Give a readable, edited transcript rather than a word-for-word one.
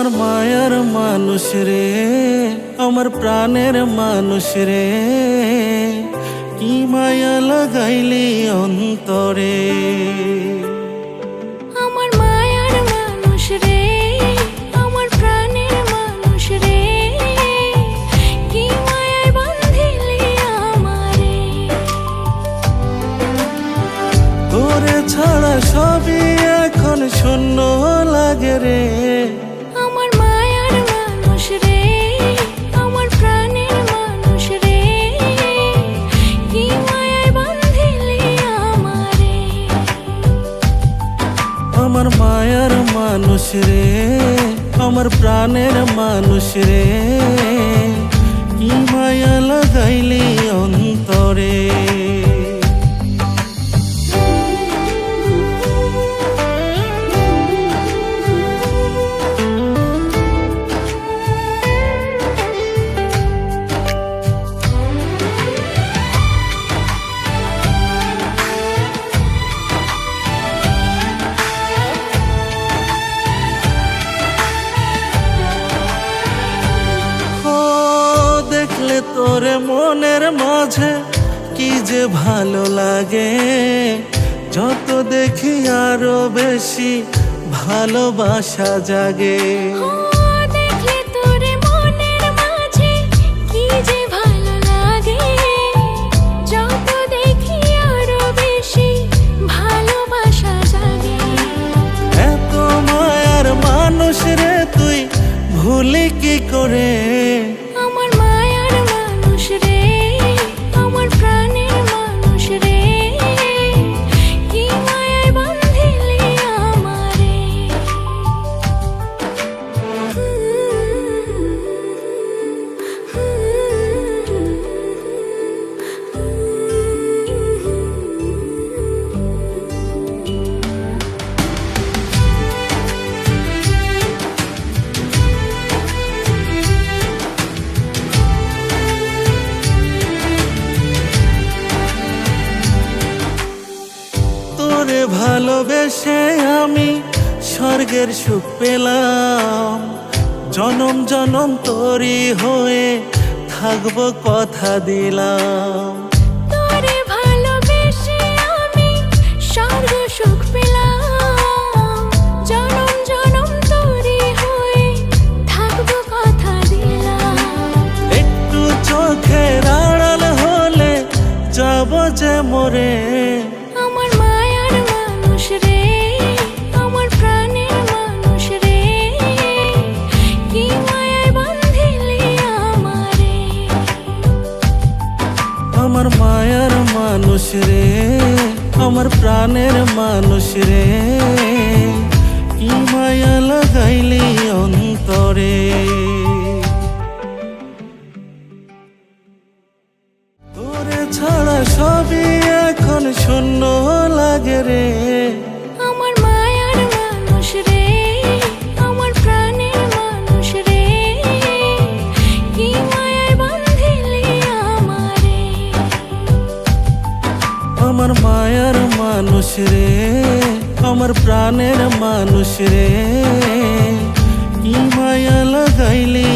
আমার মায়ার মানুষ রে, আমার প্রাণের মানুষ রে, কি মায়া লাগাইলি অন্তরে। আমার মায়ার মানুষ রে, আমার প্রাণের মানুষ রে, কি মায়ায় বাঁধিলি আমারে। তোরে ছাড়া সবই এখন শূন্য লাগে রে। আমার মায়ার মানুষ রে, আমার প্রাণের মানুষ রে, কি মায়ায় বাঁধিলি আমারে। আমার মায়ার মানুষ রে, আমার প্রাণের মানুষ রে, কি মায়া লাগাইলি অন্তরে। দেখলে তোরে মনের মাঝে কি যে ভালো লাগে, যত দেখি আরো বেশি ভালোবাসা জাগে। দেখলে তোরে মনের মাঝে কি যে ভালো লাগে, যত দেখি আরো বেশি ভালোবাসা জাগে। এত মায়ার মানুষ রে তুই ভুলি কি করে। আমার মায়ার মানুষ রে, আমার প্রাণের মানুষ রে, কি মায়ায় বাঁধিলি আমারে। তোরে ভালোবেসে আমি স্বর্গের সুখ পেলাম, জনম জনম তোরই হয়ে থাকবো কথা দিলাম। তোরে ভালোবেসে আমি স্বর্গ সুখ পেলাম, জনম জনম তোরই হয়ে থাকবো কথা দিলাম। একটু চোখের আড়াল হলে যাব যে মরে। আমার মায়ার মানুষ রে, আমার প্রাণের মানুষ রে, কি মায়ায় বাঁধিলি আমারে। আমার মায়ার মানুষ রে, আমার প্রাণের মানুষ রে, কি মায়া লাগাইলি অন্তরে। তোরে ছাড়া সবই এখন শূন্য লাগে রে। আমার মায়ার মানুষ রে, আমার প্রাণের মানুষ রে, কি মায়ায় বাঁধিলি আমারে। আমার মায়ার মানুষ রে, আমার প্রাণের মানুষ রে, কি মায়া লাগাইলি